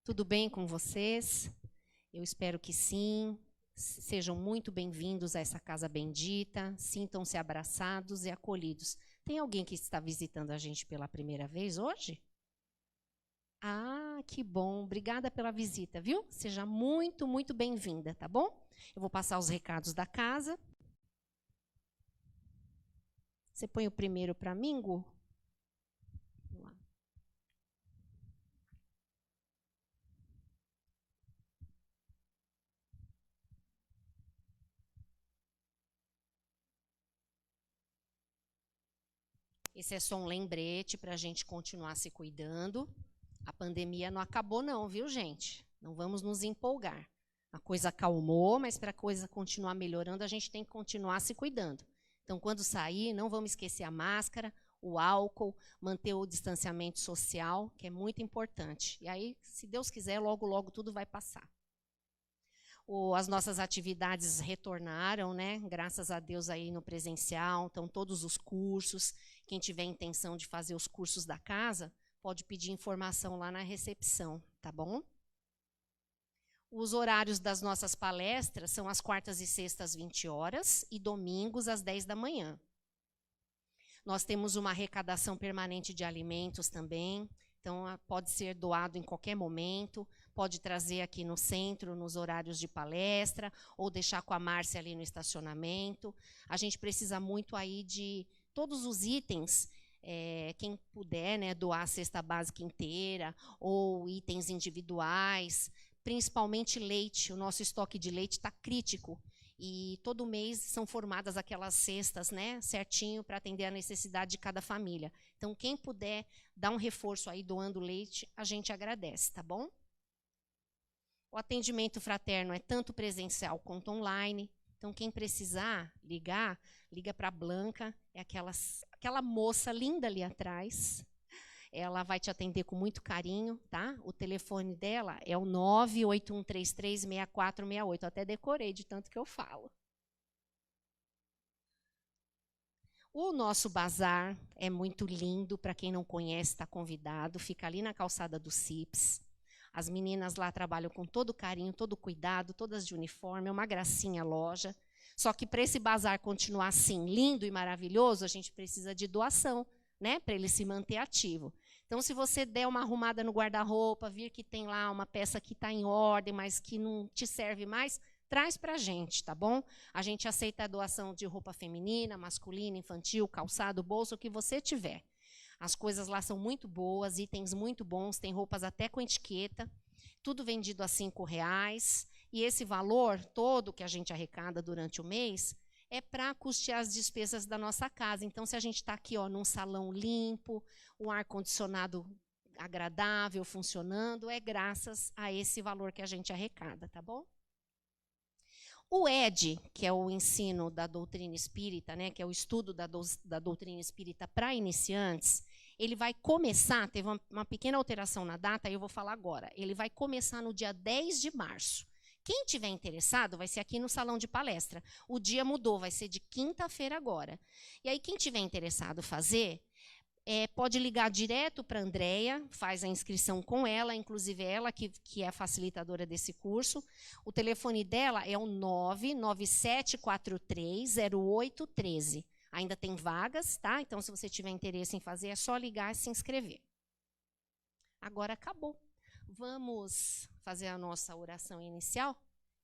Tudo bem com vocês? Eu espero que sim. Sejam muito bem-vindos a essa casa bendita. Sintam-se abraçados e acolhidos. Tem alguém que está visitando a gente pela primeira vez hoje? Ah, que bom. Obrigada pela visita, viu? Seja muito, muito bem-vinda, tá bom? Eu vou passar os recados da casa. Você põe o primeiro para mim, Gu? Vamos lá. Esse é só um lembrete para a gente continuar se cuidando. A pandemia não acabou não, viu, gente? Não vamos nos empolgar. A coisa acalmou, mas para a coisa continuar melhorando, a gente tem que continuar se cuidando. Então, quando sair, não vamos esquecer a máscara, o álcool, manter o distanciamento social, que é muito importante. E aí, se Deus quiser, logo, logo tudo vai passar. As nossas atividades retornaram, né? Graças a Deus aí no presencial, então todos os cursos. Quem tiver intenção de fazer os cursos da casa, pode pedir informação lá na recepção, tá bom? Os horários das nossas palestras são às quartas e sextas, às 20 horas, e domingos, às 10 da manhã. Nós temos uma arrecadação permanente de alimentos também, então pode ser doado em qualquer momento, pode trazer aqui no centro, nos horários de palestra, ou deixar com a Márcia ali no estacionamento. A gente precisa muito aí de todos os itens, quem puder, né, doar a cesta básica inteira, ou itens individuais, principalmente leite. O nosso estoque de leite está crítico. E todo mês são formadas aquelas cestas, né, certinho para atender a necessidade de cada família. Então, quem puder dar um reforço aí doando leite, a gente agradece, tá bom? O atendimento fraterno é tanto presencial quanto online. Então, quem precisar ligar, liga para a Blanca, é aquela moça linda ali atrás. Ela vai te atender com muito carinho, tá? O telefone dela é o 981336468. Eu até decorei de tanto que eu falo. O nosso bazar é muito lindo, para quem não conhece, está convidado. Fica ali na calçada do CIPS. As meninas lá trabalham com todo carinho, todo cuidado, todas de uniforme, é uma gracinha a loja. Só que para esse bazar continuar assim, lindo e maravilhoso, a gente precisa de doação, né, para ele se manter ativo. Então, se você der uma arrumada no guarda-roupa, vir que tem lá uma peça que está em ordem, mas que não te serve mais, traz para a gente, tá bom? A gente aceita a doação de roupa feminina, masculina, infantil, calçado, bolso, o que você tiver. As coisas lá são muito boas, itens muito bons, tem roupas até com etiqueta, tudo vendido a R$5. E esse valor todo que a gente arrecada durante o mês é para custear as despesas da nossa casa. Então, se a gente está aqui num salão limpo, um ar-condicionado agradável, funcionando, é graças a esse valor que a gente arrecada, tá bom? O ED, que é o ensino da doutrina espírita, né, que é o estudo da doutrina espírita para iniciantes, ele vai começar, teve uma pequena alteração na data, eu vou falar agora, ele vai começar no dia 10 de março. Quem tiver interessado, vai ser aqui no salão de palestra. O dia mudou, vai ser de quinta-feira agora. E aí, quem tiver interessado fazer, pode ligar direto para a Andréia, faz a inscrição com ela, inclusive ela que é a facilitadora desse curso. O telefone dela é o 997430813. Ainda tem vagas, tá? Então, se você tiver interesse em fazer, é só ligar e se inscrever. Agora acabou. Vamos fazer a nossa oração inicial?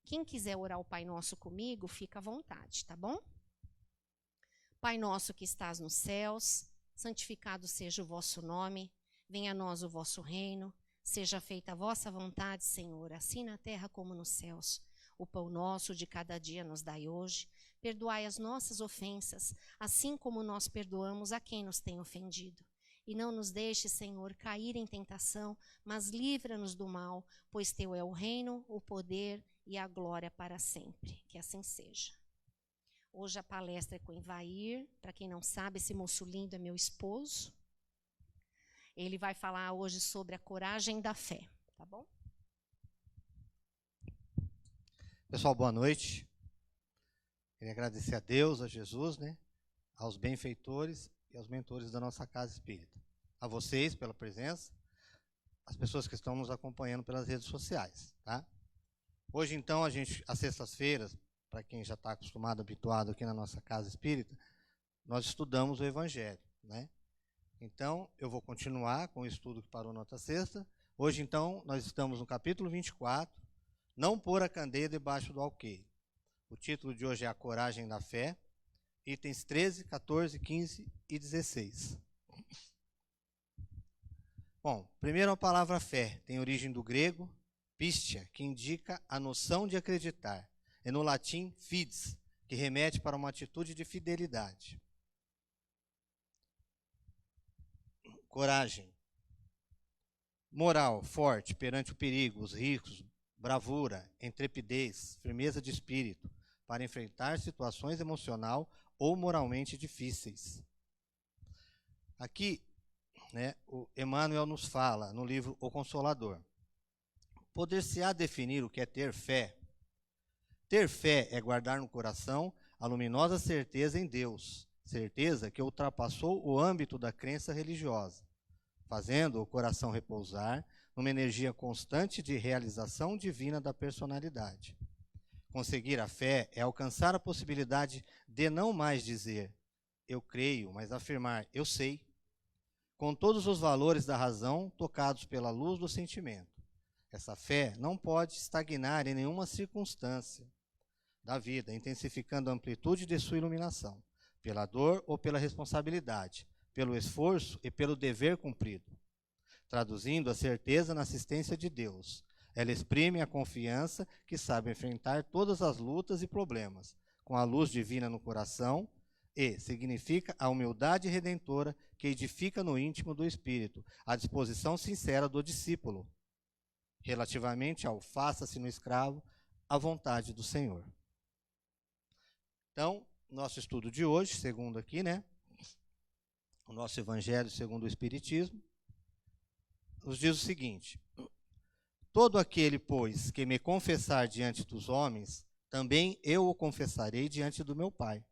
Quem quiser orar o Pai Nosso comigo, fica à vontade, tá bom? Pai nosso que estás nos céus, santificado seja o vosso nome, venha a nós o vosso reino, seja feita a vossa vontade, Senhor, assim na terra como nos céus. O pão nosso de cada dia nos dai hoje, perdoai as nossas ofensas, assim como nós perdoamos a quem nos tem ofendido. E não nos deixe, Senhor, cair em tentação, mas livra-nos do mal, pois teu é o reino, o poder e a glória para sempre. Que assim seja. Hoje a palestra é com o Ivair. Para quem não sabe, esse moço lindo é meu esposo. Ele vai falar hoje sobre a coragem da fé, tá bom? Pessoal, boa noite. Queria agradecer a Deus, a Jesus, né, aos benfeitores e aos mentores da nossa casa espírita. A vocês pela presença, as pessoas que estão nos acompanhando pelas redes sociais, tá? Hoje, então, às sextas-feiras, para quem já está acostumado, habituado aqui na nossa casa espírita, nós estudamos o Evangelho, né? Então, eu vou continuar com o estudo que parou na outra sexta. Hoje, então, nós estamos no capítulo 24, Não pôr a candeia debaixo do alqueire. O título de hoje é A Coragem da Fé, itens 13, 14, 15 e 16. Bom, primeiro a palavra fé tem origem do grego pistia, que indica a noção de acreditar, e no latim fides, que remete para uma atitude de fidelidade. Coragem. Moral, forte perante o perigo, os riscos, bravura, intrepidez, firmeza de espírito, para enfrentar situações emocional ou moralmente difíceis. Aqui, né, o Emmanuel nos fala no livro O Consolador. Poder-se-á definir o que é ter fé? Ter fé é guardar no coração a luminosa certeza em Deus, certeza que ultrapassou o âmbito da crença religiosa, fazendo o coração repousar numa energia constante de realização divina da personalidade. Conseguir a fé é alcançar a possibilidade de não mais dizer eu creio, mas afirmar eu sei, com todos os valores da razão tocados pela luz do sentimento. Essa fé não pode estagnar em nenhuma circunstância da vida, intensificando a amplitude de sua iluminação, pela dor ou pela responsabilidade, pelo esforço e pelo dever cumprido. Traduzindo a certeza na assistência de Deus, ela exprime a confiança que sabe enfrentar todas as lutas e problemas, com a luz divina no coração, e significa a humildade redentora que edifica no íntimo do espírito, a disposição sincera do discípulo, relativamente ao faça-se no escravo a vontade do Senhor. Então, nosso estudo de hoje, segundo aqui, né? O nosso Evangelho segundo o Espiritismo, nos diz o seguinte: todo aquele, pois, que me confessar diante dos homens, também eu o confessarei diante do meu Pai,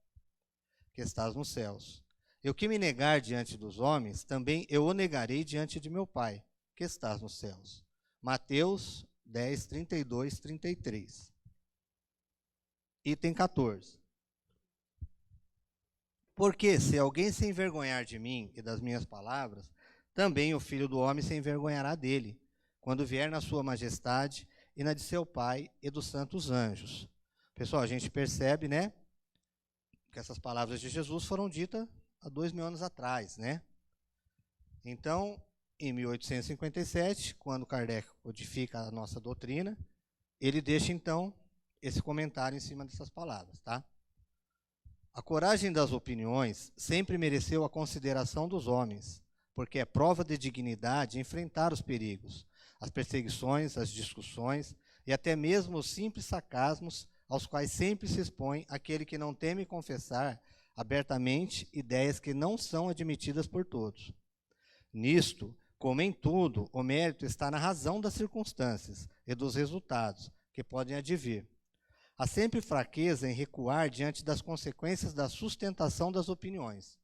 que estás nos céus. E o que me negar diante dos homens, também eu o negarei diante de meu Pai, que estás nos céus. Mateus 10, 32, 33. Item 14. Porque se alguém se envergonhar de mim e das minhas palavras, também o Filho do Homem se envergonhará dele, quando vier na sua majestade e na de seu Pai e dos santos anjos. Pessoal, a gente percebe, né, que essas palavras de Jesus foram ditas há 2000 anos atrás, né? Então, em 1857, quando Kardec codifica a nossa doutrina, ele deixa, então, esse comentário em cima dessas palavras, tá? A coragem das opiniões sempre mereceu a consideração dos homens, porque é prova de dignidade enfrentar os perigos, as perseguições, as discussões e até mesmo os simples sarcasmos aos quais sempre se expõe aquele que não teme confessar abertamente ideias que não são admitidas por todos. Nisto, como em tudo, o mérito está na razão das circunstâncias e dos resultados que podem advir. Há sempre fraqueza em recuar diante das consequências da sustentação das opiniões,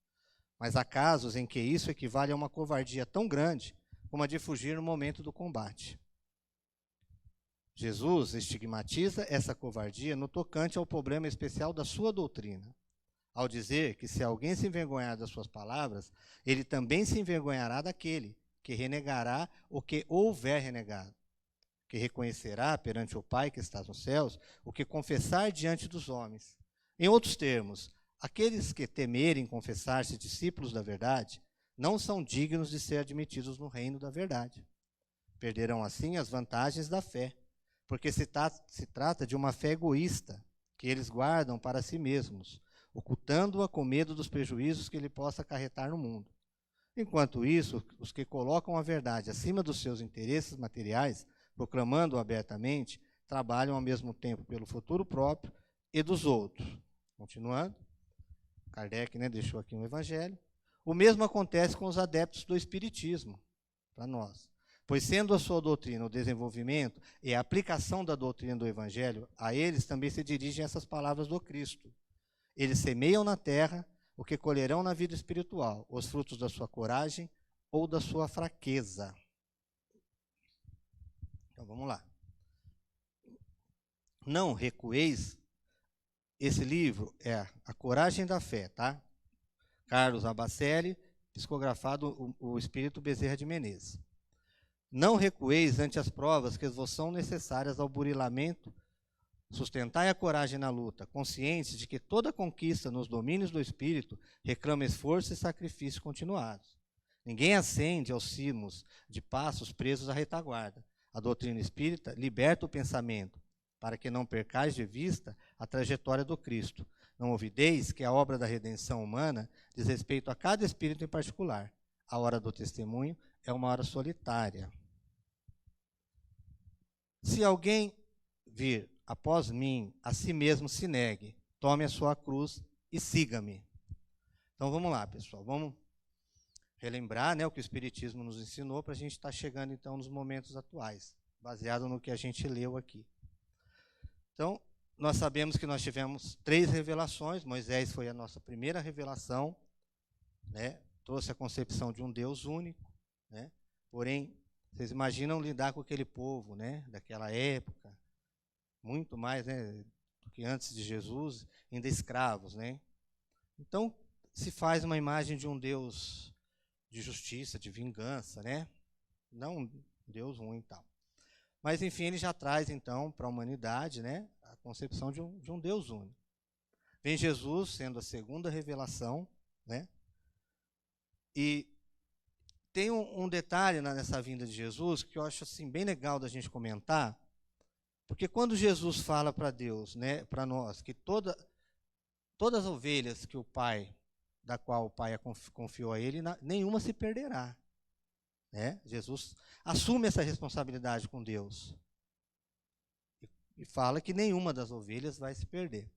mas há casos em que isso equivale a uma covardia tão grande como a de fugir no momento do combate. Jesus estigmatiza essa covardia no tocante ao problema especial da sua doutrina, ao dizer que se alguém se envergonhar das suas palavras, ele também se envergonhará daquele que renegará o que houver renegado, que reconhecerá perante o Pai que está nos céus o que confessar diante dos homens. Em outros termos, aqueles que temerem confessar-se discípulos da verdade não são dignos de ser admitidos no reino da verdade. Perderão assim as vantagens da fé, porque se trata de uma fé egoísta, que eles guardam para si mesmos, ocultando-a com medo dos prejuízos que ele possa acarretar no mundo. Enquanto isso, os que colocam a verdade acima dos seus interesses materiais, proclamando-o abertamente, trabalham ao mesmo tempo pelo futuro próprio e dos outros. Continuando, Kardec, né, deixou aqui um evangelho. O mesmo acontece com os adeptos do Espiritismo, para nós. Pois sendo a sua doutrina o desenvolvimento e a aplicação da doutrina do Evangelho, a eles também se dirigem essas palavras do Cristo. Eles semeiam na terra o que colherão na vida espiritual, os frutos da sua coragem ou da sua fraqueza. Então vamos lá. Não recueis. Esse livro é A Coragem da Fé, tá? Carlos Abacelli, psicografado o Espírito Bezerra de Menezes. Não recueis ante as provas que vos são necessárias ao burilamento, sustentai a coragem na luta, conscientes de que toda conquista nos domínios do Espírito reclama esforço e sacrifício continuados. Ninguém ascende aos cimos de passos presos à retaguarda. A doutrina espírita liberta o pensamento, para que não percais de vista a trajetória do Cristo. Não ouvideis que a obra da redenção humana diz respeito a cada espírito em particular. A hora do testemunho é uma hora solitária. Se alguém vir após mim, a si mesmo se negue, tome a sua cruz e siga-me. Então vamos lá, pessoal, vamos relembrar, né, o que o Espiritismo nos ensinou para a gente estar chegando então nos momentos atuais, baseado no que a gente leu aqui. Então, nós sabemos que nós tivemos 3 revelações. Moisés foi a nossa primeira revelação, né? Trouxe a concepção de um Deus único, né? Porém, vocês imaginam lidar com aquele povo, né, daquela época, muito mais, né, do que antes de Jesus, ainda escravos, né? Então, se faz uma imagem de um Deus de justiça, de vingança, né? Não um Deus ruim e tal. Mas, enfim, ele já traz, então, para a humanidade, né, a concepção de um Deus único. Vem Jesus, sendo a segunda revelação, né? E tem um detalhe nessa vinda de Jesus que eu acho assim, bem legal da gente comentar, porque quando Jesus fala para Deus, né, para nós, que todas as ovelhas que o Pai, da qual o Pai confiou a ele, nenhuma se perderá. Né? Jesus assume essa responsabilidade com Deus e fala que nenhuma das ovelhas vai se perder.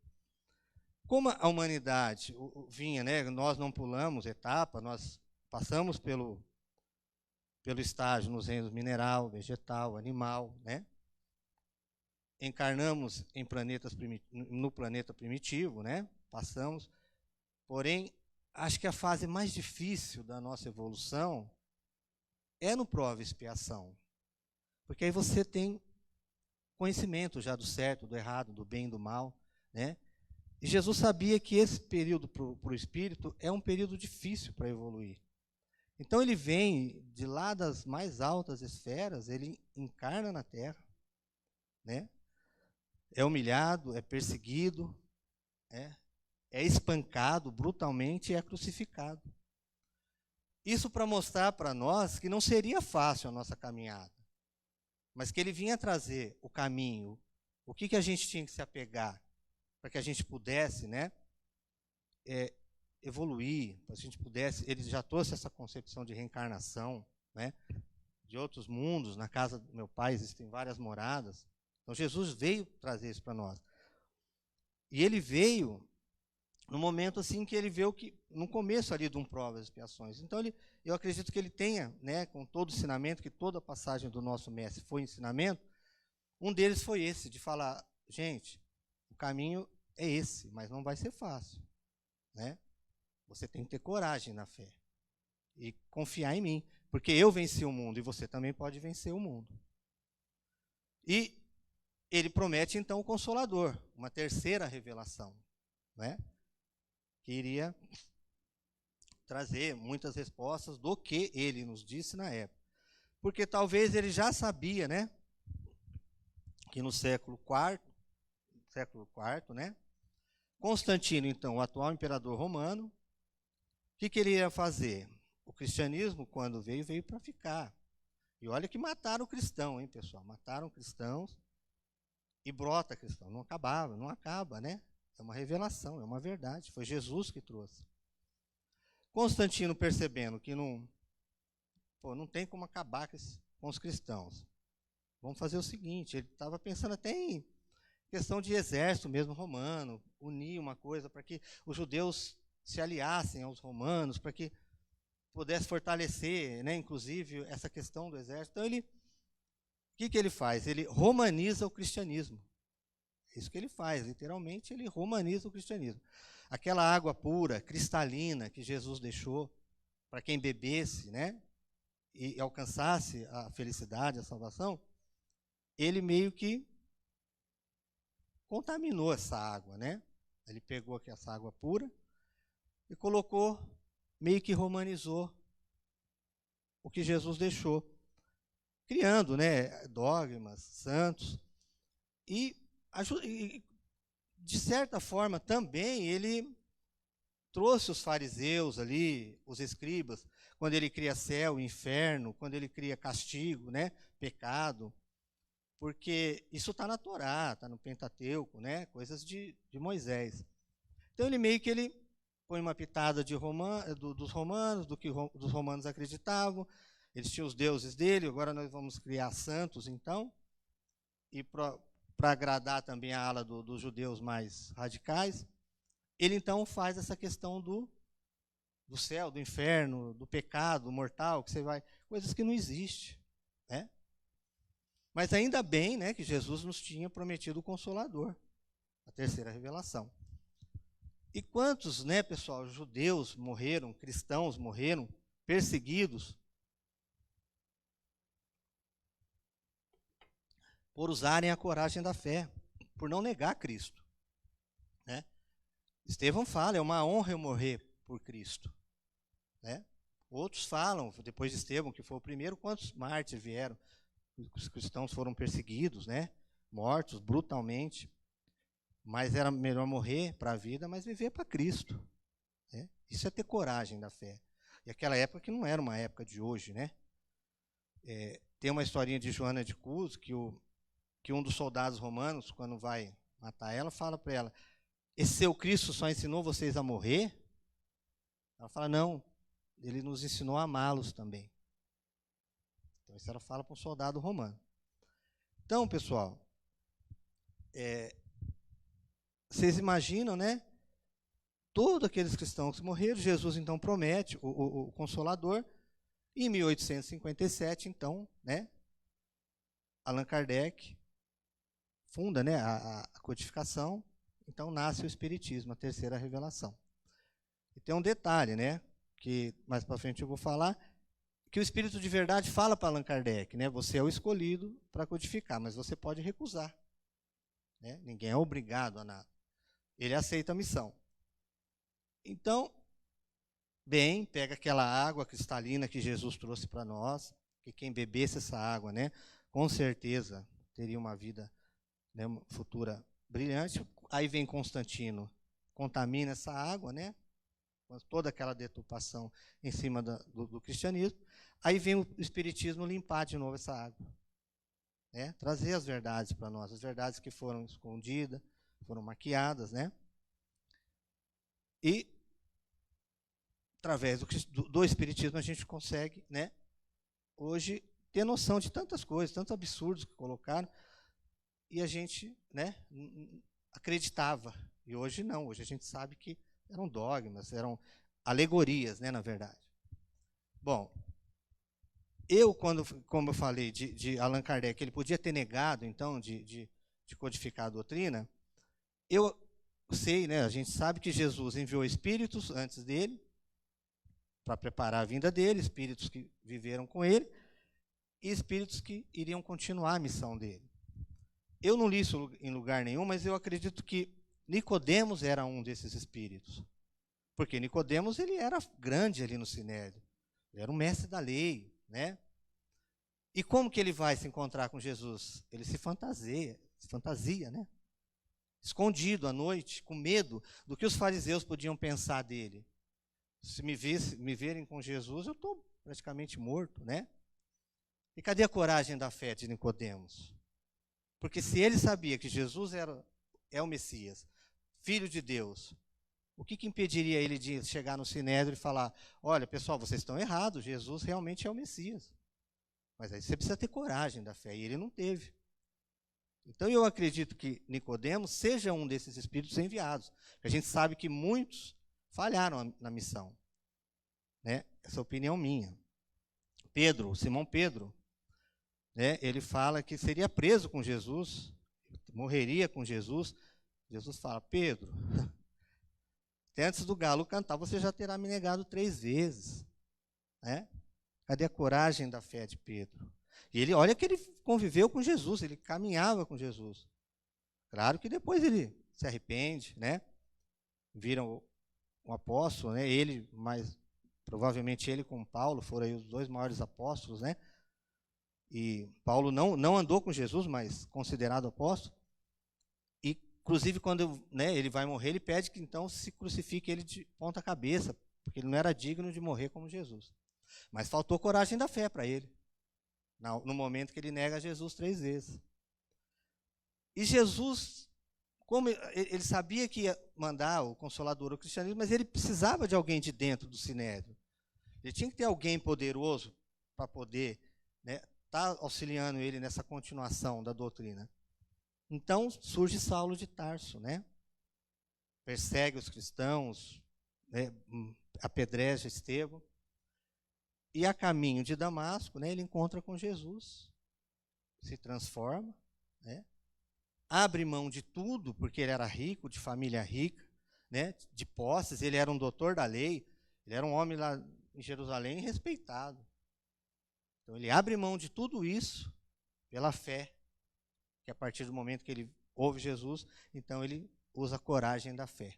Como a humanidade vinha, né, nós não pulamos etapa, nós passamos pelo estágio nos reinos mineral, vegetal, animal, né? Encarnamos no planeta primitivo, né? Passamos. Porém, acho que a fase mais difícil da nossa evolução é no prova e expiação. Porque aí você tem conhecimento já do certo, do errado, do bem e do mal, né? E Jesus sabia que esse período para o espírito é um período difícil para evoluir. Então ele vem de lá das mais altas esferas, ele encarna na Terra, né? É humilhado, é perseguido, é espancado brutalmente e é crucificado. Isso para mostrar para nós que não seria fácil a nossa caminhada, mas que ele vinha trazer o caminho, o que a gente tinha que se apegar, para que a gente pudesse, né, evoluir, para que a gente pudesse. Ele já trouxe essa concepção de reencarnação, né, de outros mundos. Na casa do meu pai existem várias moradas. Então Jesus veio trazer isso para nós. E ele veio no momento assim que ele viu que no começo ali de um provas e expiações. Então eu acredito que ele tenha, né, com todo o ensinamento, que toda a passagem do nosso mestre foi ensinamento. Um deles foi esse, de falar, gente, o caminho é esse, mas não vai ser fácil, né? Você tem que ter coragem na fé e confiar em mim, porque eu venci o mundo e você também pode vencer o mundo. E ele promete então o Consolador, uma terceira revelação, né? Que iria trazer muitas respostas do que ele nos disse na época. Porque talvez ele já sabia, né, que no século IV, né, Constantino, então, o atual imperador romano, o que ele ia fazer? O cristianismo, quando veio para ficar. E olha que mataram o cristão, hein, pessoal? Mataram cristãos e brota cristão. Não acaba, né? É uma revelação, é uma verdade. Foi Jesus que trouxe. Constantino, percebendo que não tem como acabar com os cristãos. Vamos fazer o seguinte, ele estava pensando até em questão de exército mesmo romano, unir uma coisa para que os judeus se aliassem aos romanos, para que pudesse fortalecer, né, inclusive, essa questão do exército. Então, o que ele faz? Ele romaniza o cristianismo. É isso que ele faz, literalmente, ele romaniza o cristianismo. Aquela água pura, cristalina, que Jesus deixou para quem bebesse, né, e alcançasse a felicidade, a salvação, ele meio que contaminou essa água, né? Ele pegou essa água pura e colocou, meio que romanizou o que Jesus deixou, criando, né, dogmas, santos, e de certa forma também ele trouxe os fariseus ali, os escribas, quando ele cria céu e inferno, quando ele cria castigo, né, pecado, porque isso está na Torá, está no Pentateuco, né, coisas de Moisés. Então ele meio que ele põe uma pitada dos romanos, dos romanos acreditavam, eles tinham os deuses dele, agora nós vamos criar santos, então, e para agradar também a ala dos judeus mais radicais, ele então faz essa questão do céu, do inferno, do pecado mortal, que você vai, coisas que não existem, né? Mas ainda bem, né, que Jesus nos tinha prometido o Consolador, a terceira revelação. E quantos, né, pessoal, judeus morreram, cristãos morreram, perseguidos, por usarem a coragem da fé, por não negar Cristo, né? Estevão fala, é uma honra eu morrer por Cristo, né? Outros falam, depois de Estevão, que foi o primeiro, quantos mártires vieram? Os cristãos foram perseguidos, né? Mortos brutalmente, mas era melhor morrer para a vida, mas viver para Cristo, né? Isso é ter coragem da fé. E aquela época que não era uma época de hoje, né? Tem uma historinha de Joana de Cus, que um dos soldados romanos, quando vai matar ela, fala para ela, esse seu Cristo só ensinou vocês a morrer? Ela fala, não, ele nos ensinou a amá-los também. Então isso ela fala para um soldado romano. Então, pessoal, vocês imaginam, né? Todos aqueles cristãos que morreram, Jesus então promete o Consolador, e em 1857, então, né, Allan Kardec funda, né, a codificação, então nasce o Espiritismo, a terceira revelação. E tem um detalhe, né, que mais para frente eu vou falar, que o Espírito de Verdade fala para Allan Kardec, né, você é o escolhido para codificar, mas você pode recusar, né, ninguém é obrigado a nada. Ele aceita a missão. Então, bem, pega aquela água cristalina que Jesus trouxe para nós, que quem bebesse essa água, né, com certeza teria uma vida, né, uma futura brilhante. Aí vem Constantino, contamina essa água, né, com toda aquela deturpação em cima do cristianismo. Aí vem o Espiritismo limpar de novo essa água, né, trazer as verdades para nós, as verdades que foram escondidas, foram maquiadas, né? E através do Espiritismo a gente consegue, né, hoje ter noção de tantas coisas, tantos absurdos que colocaram, e a gente, né, acreditava. E hoje não, hoje a gente sabe que eram dogmas, eram alegorias, né, na verdade. Bom, como eu falei de Allan Kardec, ele podia ter negado, então, de codificar a doutrina, eu sei, né, a gente sabe que Jesus enviou espíritos antes dele, para preparar a vinda dele, espíritos que viveram com ele, e espíritos que iriam continuar a missão dele. Eu não li isso em lugar nenhum, mas eu acredito que Nicodemos era um desses espíritos. Porque Nicodemos, ele era grande ali no Sinédrio. Ele era um mestre da lei, né? E como que ele vai se encontrar com Jesus? Ele se fantasia, né? Escondido à noite, com medo do que os fariseus podiam pensar dele. Se me verem com Jesus, eu estou praticamente morto, né? E cadê a coragem da fé de Nicodemos? Porque se ele sabia que Jesus é o Messias, Filho de Deus, o que impediria ele de chegar no Sinédrio e falar, olha, pessoal, vocês estão errados, Jesus realmente é o Messias. Mas aí você precisa ter coragem da fé, e ele não teve. Então eu acredito que Nicodemos seja um desses espíritos enviados. A gente sabe que muitos falharam na missão, né? Essa é a opinião minha. Simão Pedro, né, ele fala que seria preso com Jesus, morreria com Jesus. Jesus fala, Pedro, até antes do galo cantar, você já terá me negado 3 vezes. Né? Cadê a coragem da fé de Pedro? E ele, olha que ele conviveu com Jesus, ele caminhava com Jesus. Claro que depois ele se arrepende, né? Vira um apóstolo, né? Ele, mas provavelmente ele com Paulo foram aí os dois maiores apóstolos, né? E Paulo não andou com Jesus, mas considerado apóstolo. E, inclusive, quando, né, ele vai morrer, ele pede que então se crucifique ele de ponta cabeça, porque ele não era digno de morrer como Jesus. Mas faltou coragem da fé para ele, no momento que ele nega Jesus 3 vezes. E Jesus, como ele sabia que ia mandar o Consolador ao cristianismo, mas ele precisava de alguém de dentro do Sinédrio. Ele tinha que ter alguém poderoso para poder, né, estar auxiliando ele nessa continuação da doutrina. Então surge Saulo de Tarso, né? Persegue os cristãos, né, apedreja Estevão. E a caminho de Damasco, né, ele encontra com Jesus, se transforma, né? Abre mão de tudo, porque ele era rico, de família rica, né, de posses, ele era um doutor da lei, ele era um homem lá em Jerusalém respeitado. Então ele abre mão de tudo isso pela fé, que a partir do momento que ele ouve Jesus, então ele usa a coragem da fé.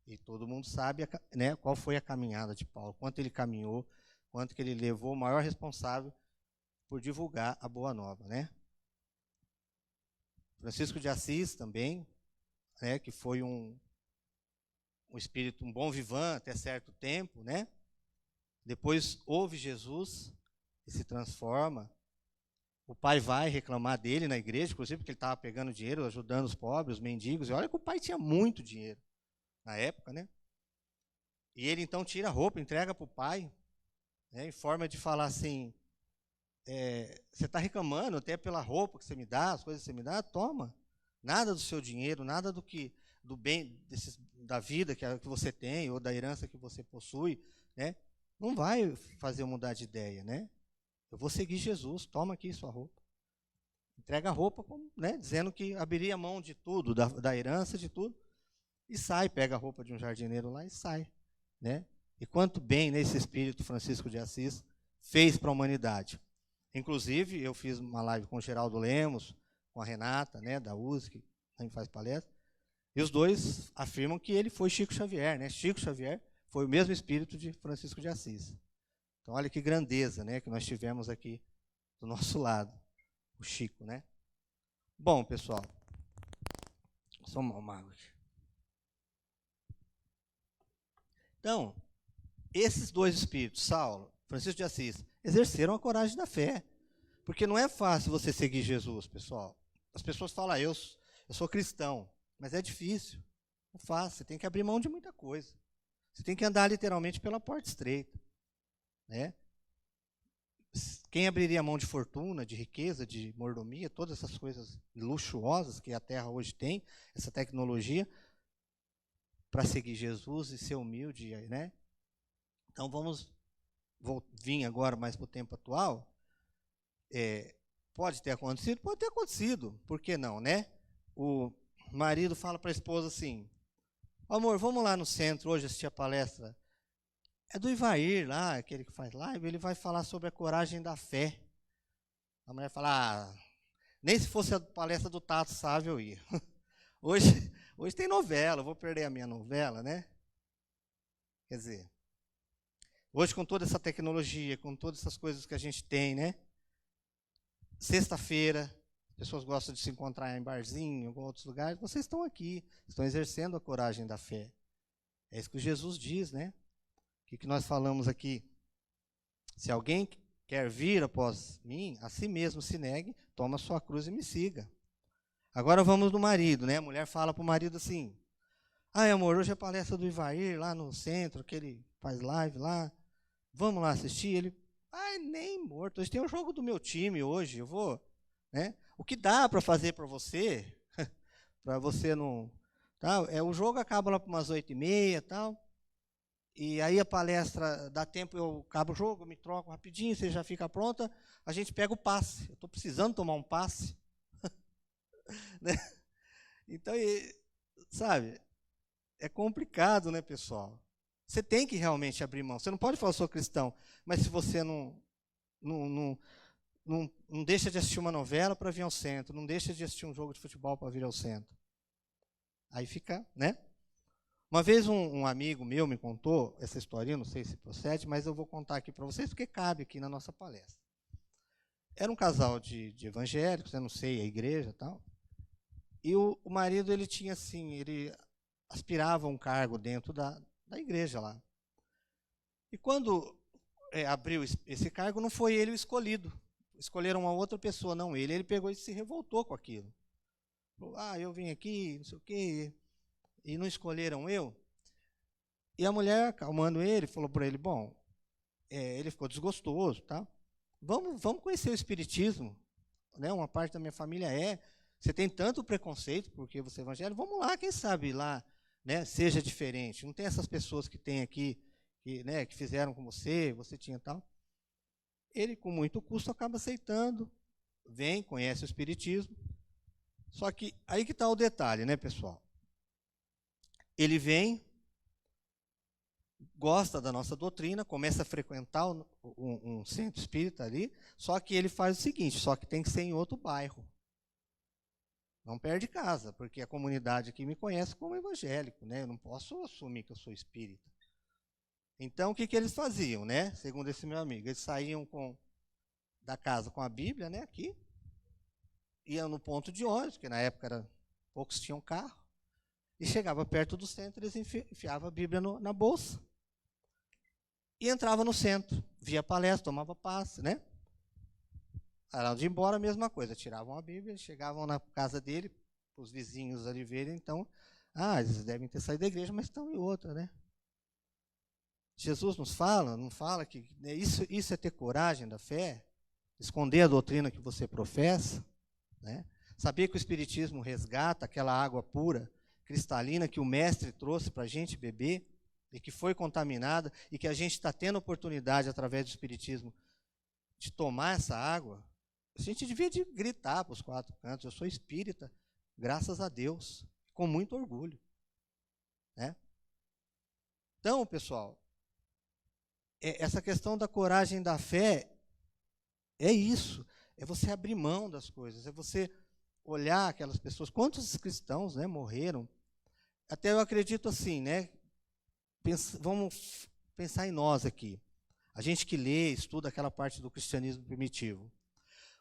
E todo mundo sabe, né, qual foi a caminhada de Paulo, quanto ele caminhou, quanto que ele levou o maior responsável por divulgar a boa nova, né? Francisco de Assis também, né, que foi um espírito, um bom vivant até certo tempo, né? Depois ouve Jesus e se transforma. O pai vai reclamar dele na igreja, inclusive porque ele estava pegando dinheiro, ajudando os pobres, os mendigos. E olha que o pai tinha muito dinheiro na época, né? E ele então tira a roupa, entrega para o pai, né, em forma de falar assim, você está reclamando até pela roupa que você me dá, as coisas que você me dá, toma. Nada do seu dinheiro, nada do bem, da vida que você tem, ou da herança que você possui, né, não vai fazer eu mudar de ideia, né? Eu vou seguir Jesus, toma aqui sua roupa. Entrega a roupa, né, dizendo que abriria mão de tudo, da herança, de tudo, e sai, pega a roupa de um jardineiro lá e sai, né? E quanto bem, né, esse espírito Francisco de Assis fez para a humanidade. Inclusive, eu fiz uma live com o Geraldo Lemos, com a Renata, né, da USE, que também faz palestra, e os dois afirmam que ele foi Chico Xavier, né? Chico Xavier foi o mesmo espírito de Francisco de Assis. Então, olha que grandeza, né, que nós tivemos aqui do nosso lado, o Chico, né? Bom, pessoal, só uma água aqui. Então, esses dois espíritos, Saulo, Francisco de Assis, exerceram a coragem da fé. Porque não é fácil você seguir Jesus, pessoal. As pessoas falam, eu sou cristão, mas é difícil. Não é fácil, você tem que abrir mão de muita coisa. Você tem que andar literalmente pela porta estreita, né? Quem abriria mão de fortuna, de riqueza, de mordomia, todas essas coisas luxuosas que a Terra hoje tem, essa tecnologia, para seguir Jesus e ser humilde, né? Então vamos vir agora mais para o tempo atual. Pode ter acontecido? Pode ter acontecido. Por que não, né? O marido fala para a esposa assim, amor, vamos lá no centro hoje assistir a palestra. É do Ivair lá, aquele que faz live, ele vai falar sobre a coragem da fé. A mulher fala, nem se fosse a palestra do Tato Sávio eu ia. Hoje tem novela, eu vou perder a minha novela, né? Quer dizer, hoje com toda essa tecnologia, com todas essas coisas que a gente tem, né? Sexta-feira, as pessoas gostam de se encontrar em barzinho, em outros lugares, vocês estão aqui, estão exercendo a coragem da fé. É isso que Jesus diz, né? O que nós falamos aqui? Se alguém quer vir após mim, a si mesmo se negue, toma sua cruz e me siga. Agora vamos no marido, né? A mulher fala para o marido assim, amor, hoje é a palestra do Ivair, lá no centro, que ele faz live lá, vamos lá assistir? Ele, nem morto, hoje tem o jogo do meu time hoje, eu vou, né? O que dá para fazer para você, para você não... Tá? O jogo acaba lá para umas 8h30 e tal, e aí a palestra, dá tempo, eu acabo o jogo, eu me troco rapidinho, você já fica pronta, a gente pega o passe. Eu estou precisando tomar um passe. Né? Então, sabe, é complicado, né, pessoal? Você tem que realmente abrir mão. Você não pode falar, eu sou cristão, mas se você não não deixa de assistir uma novela para vir ao centro, não deixa de assistir um jogo de futebol para vir ao centro. Aí fica, né? Uma vez um amigo meu me contou essa historinha, não sei se procede, mas eu vou contar aqui para vocês, porque cabe aqui na nossa palestra. Era um casal de evangélicos, eu não sei, a igreja e tal, e o marido, ele tinha assim, ele aspirava um cargo dentro da igreja lá. E quando abriu esse cargo, não foi ele o escolhido. Escolheram uma outra pessoa, não ele. Ele pegou e se revoltou com aquilo. Falou, eu vim aqui, não sei o quê, e não escolheram eu. E a mulher, acalmando ele, falou para ele, bom, ele ficou desgostoso, tá? Vamos conhecer o espiritismo, né? Uma parte da minha família você tem tanto preconceito porque você é evangélico, vamos lá, quem sabe lá, né, seja diferente. Não tem essas pessoas que tem aqui, que fizeram com você tinha tal. Ele, com muito custo, acaba aceitando, vem, conhece o espiritismo. Só que aí que está o detalhe, né, pessoal? Ele vem, gosta da nossa doutrina, começa a frequentar um centro espírita ali, só que ele faz o seguinte, só que tem que ser em outro bairro. Não perde casa, porque a comunidade aqui me conhece como evangélico, né? Eu não posso assumir que eu sou espírita. Então, o que eles faziam, né? Segundo esse meu amigo, eles saíam da casa com a Bíblia, né? Aqui, iam no ponto de ônibus, porque na época poucos tinham carro, e chegava perto do centro, eles enfiavam a Bíblia na bolsa. E entrava no centro, via palestra, tomava passe, né? Era de ir embora, a mesma coisa, tiravam a Bíblia, chegavam na casa dele, os vizinhos ali verem, então, eles devem ter saído da igreja, mas estão em outra, né? Jesus não fala que isso é ter coragem da fé, esconder a doutrina que você professa, né? Saber que o Espiritismo resgata aquela água pura, cristalina, que o Mestre trouxe para a gente beber, e que foi contaminada, e que a gente está tendo oportunidade, através do Espiritismo, de tomar essa água. A gente devia de gritar para os quatro cantos, eu sou espírita, graças a Deus, com muito orgulho, né? Então, pessoal, essa questão da coragem da fé é isso, é você abrir mão das coisas, é você olhar aquelas pessoas, quantos cristãos, né, morreram. Até eu acredito assim, né? Vamos pensar em nós aqui, a gente que lê, estuda aquela parte do cristianismo primitivo.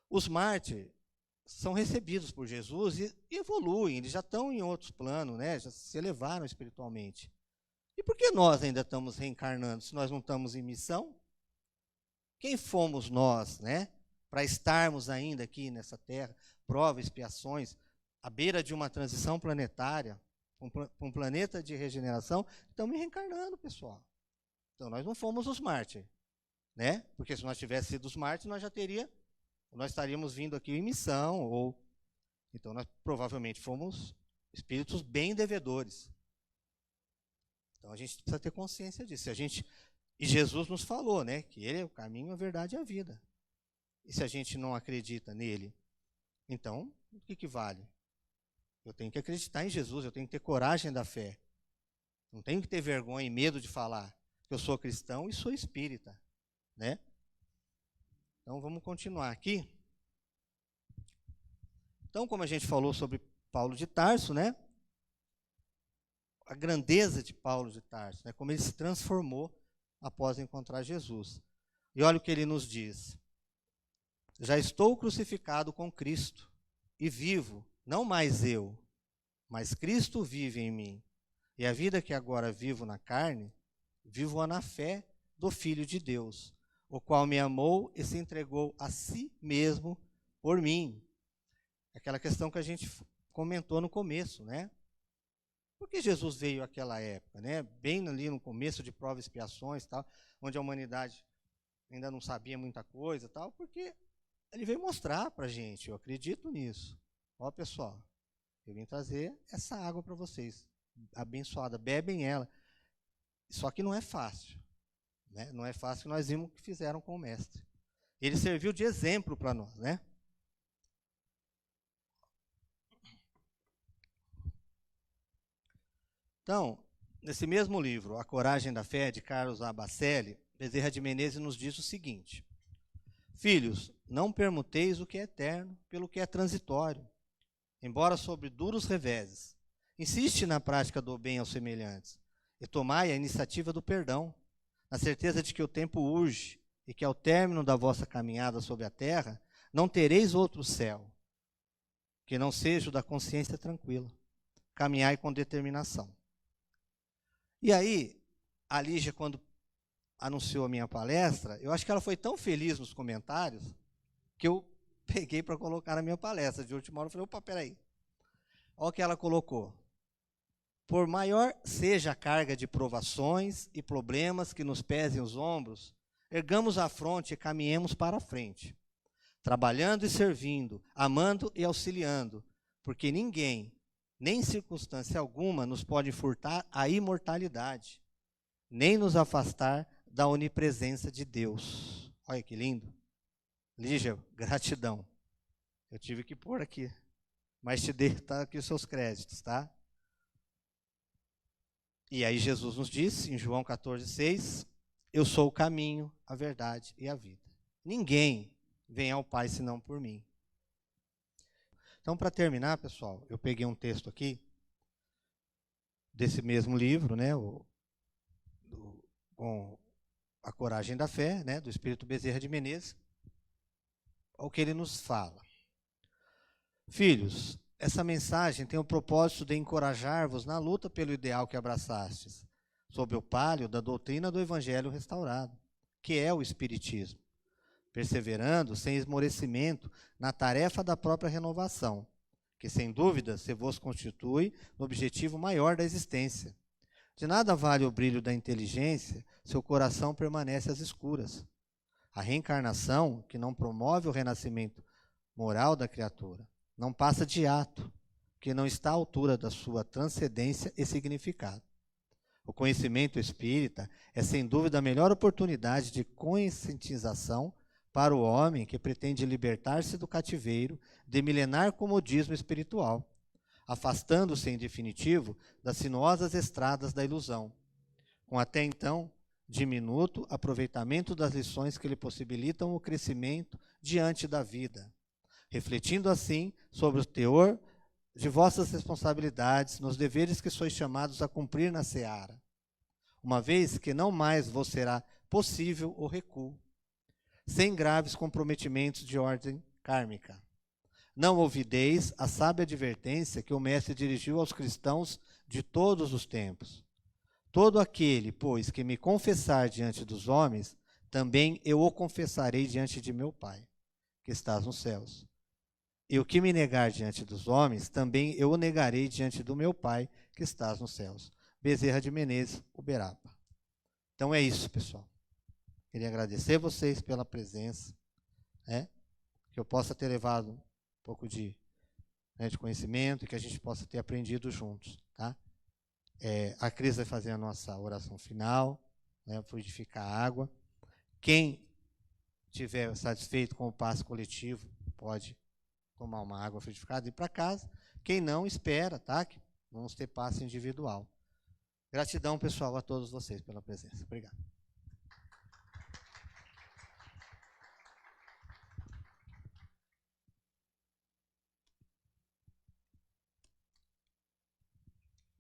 Os mártires são recebidos por Jesus e evoluem, eles já estão em outros planos, né? Já se elevaram espiritualmente. E por que nós ainda estamos reencarnando, se nós não estamos em missão? Quem fomos nós, né? Para estarmos ainda aqui nessa terra, provas, expiações, à beira de uma transição planetária, um planeta de regeneração, estamos reencarnando, pessoal. Então nós não fomos os mártires, né? Porque se nós tivéssemos sido os mártires, nós estaríamos vindo aqui em missão, então nós provavelmente fomos espíritos bem devedores. Então a gente precisa ter consciência disso. E Jesus nos falou, né, que Ele é o caminho, a verdade e a vida. E se a gente não acredita nele, então o que vale? Eu tenho que acreditar em Jesus, eu tenho que ter coragem da fé. Não tenho que ter vergonha e medo de falar que eu sou cristão e sou espírita, né? Então, vamos continuar aqui. Então, como a gente falou sobre Paulo de Tarso, né? A grandeza de Paulo de Tarso, né? Como ele se transformou após encontrar Jesus. E olha o que ele nos diz. Já estou crucificado com Cristo e vivo, não mais eu, mas Cristo vive em mim. E a vida que agora vivo na carne, vivo-a na fé do Filho de Deus, o qual me amou e se entregou a si mesmo por mim. Aquela questão que a gente comentou no começo, né? Por que Jesus veio àquela época, né? Bem ali no começo de provas e expiações, tal, onde a humanidade ainda não sabia muita coisa, tal, porque ele veio mostrar para a gente, eu acredito nisso. Ó, pessoal, eu vim trazer essa água para vocês, abençoada, bebem ela. Só que não é fácil. Né? Não é fácil, nós vimos o que fizeram com o mestre. Ele serviu de exemplo para nós, né? Então, nesse mesmo livro, A Coragem da Fé, de Carlos Abacelli, Bezerra de Menezes nos diz o seguinte: Filhos, não permuteis o que é eterno pelo que é transitório, embora sobre duros reveses. Insiste na prática do bem aos semelhantes e tomai a iniciativa do perdão, na certeza de que o tempo urge e que ao término da vossa caminhada sobre a terra não tereis outro céu, que não seja o da consciência tranquila. Caminhai com determinação. E aí, a Lígia, quando anunciou a minha palestra, eu acho que ela foi tão feliz nos comentários que eu peguei para colocar na minha palestra. De última hora eu falei, opa, peraí. Olha o que ela colocou. Por maior seja a carga de provações e problemas que nos pesem os ombros, ergamos a fronte e caminhemos para a frente, trabalhando e servindo, amando e auxiliando, porque ninguém, nem circunstância alguma, nos pode furtar a imortalidade, nem nos afastar da onipresença de Deus. Olha que lindo. Lígia, gratidão. Eu tive que pôr aqui, mas te dei aqui os seus créditos, tá? E aí Jesus nos disse, em João 14,6, eu sou o caminho, a verdade e a vida. Ninguém vem ao Pai senão por mim. Então, para terminar, pessoal, eu peguei um texto aqui, desse mesmo livro, né, com A Coragem da Fé, né, do Espírito Bezerra de Menezes, o que ele nos fala. Filhos, essa mensagem tem o propósito de encorajar-vos na luta pelo ideal que abraçastes, sob o palio da doutrina do Evangelho restaurado, que é o Espiritismo, perseverando sem esmorecimento na tarefa da própria renovação, que sem dúvida se vos constitui no objetivo maior da existência. De nada vale o brilho da inteligência se o coração permanece às escuras. A reencarnação, que não promove o renascimento moral da criatura, não passa de ato, que não está à altura da sua transcendência e significado. O conhecimento espírita é, sem dúvida, a melhor oportunidade de conscientização para o homem que pretende libertar-se do cativeiro de milenar comodismo espiritual, afastando-se, em definitivo, das sinuosas estradas da ilusão, com até então diminuto aproveitamento das lições que lhe possibilitam o crescimento diante da vida, refletindo assim sobre o teor de vossas responsabilidades nos deveres que sois chamados a cumprir na seara, uma vez que não mais vos será possível o recuo, sem graves comprometimentos de ordem kármica. Não ouvideis a sábia advertência que o Mestre dirigiu aos cristãos de todos os tempos. Todo aquele, pois, que me confessar diante dos homens, também eu o confessarei diante de meu Pai, que estás nos céus. E o que me negar diante dos homens, também eu o negarei diante do meu Pai, que estás nos céus. Bezerra de Menezes, Uberaba. Então é isso, pessoal. Queria agradecer vocês pela presença, né? Que eu possa ter levado um pouco de conhecimento e que a gente possa ter aprendido juntos, tá? A Cris vai fazer a nossa oração final, né, fluidificar a água. Quem estiver satisfeito com o passe coletivo, pode tomar uma água fluidificada e ir para casa. Quem não, espera, tá? Que vamos ter passe individual. Gratidão, pessoal, a todos vocês pela presença. Obrigado.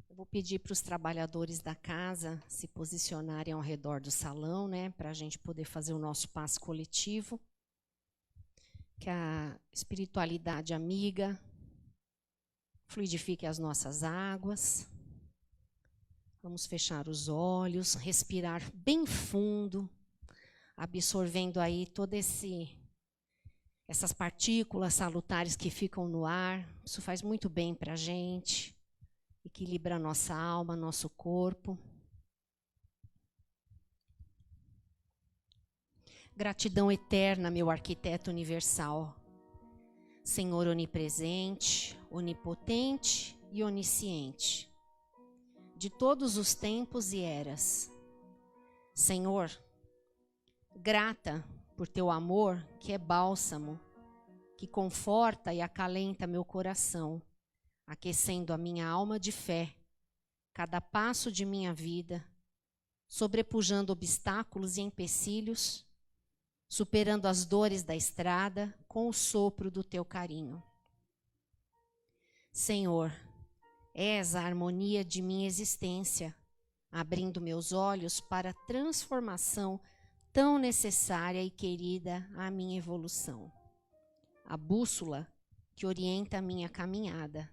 Eu vou pedir para os trabalhadores da casa se posicionarem ao redor do salão, né, para a gente poder fazer o nosso passe coletivo. Que a espiritualidade amiga fluidifique as nossas águas. Vamos fechar os olhos, respirar bem fundo, absorvendo aí essas partículas salutares que ficam no ar. Isso faz muito bem para a gente. Equilibra a nossa alma, nosso corpo. Gratidão eterna, meu arquiteto universal. Senhor onipresente, onipotente e onisciente, de todos os tempos e eras. Senhor, grata por teu amor, que é bálsamo, que conforta e acalenta meu coração, aquecendo a minha alma de fé, cada passo de minha vida, sobrepujando obstáculos e empecilhos, superando as dores da estrada com o sopro do teu carinho. Senhor, és a harmonia de minha existência, abrindo meus olhos para a transformação tão necessária e querida à minha evolução. A bússola que orienta a minha caminhada.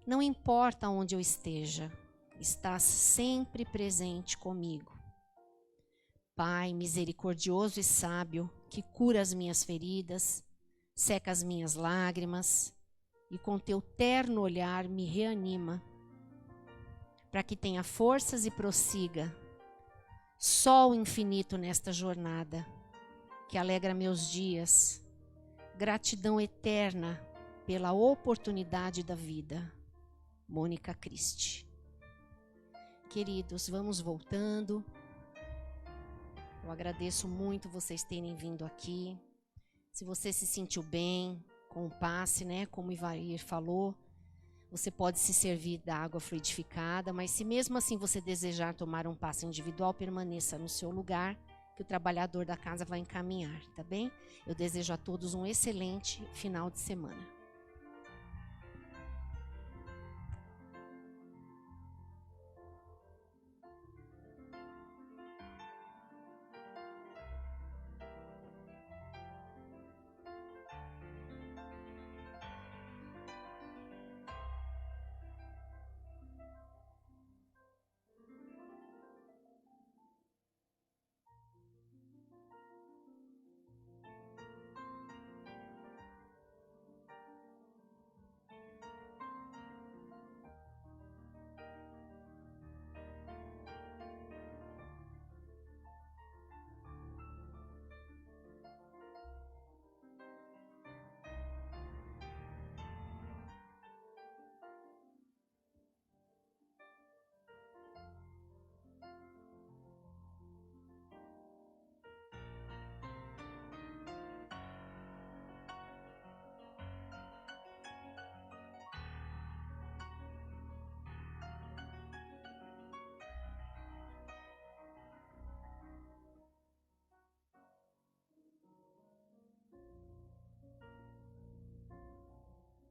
Não importa onde eu esteja, estás sempre presente comigo. Pai misericordioso e sábio, que cura as minhas feridas, seca as minhas lágrimas e com teu terno olhar me reanima, para que tenha forças e prossiga. Sol infinito nesta jornada, que alegra meus dias. Gratidão eterna pela oportunidade da vida. Mônica Christi. Queridos, vamos voltando. Eu agradeço muito vocês terem vindo aqui. Se você se sentiu bem com o passe, né, como o Ivair falou, você pode se servir da água fluidificada, mas se mesmo assim você desejar tomar um passe individual, permaneça no seu lugar, que o trabalhador da casa vai encaminhar, tá bem? Eu desejo a todos um excelente final de semana.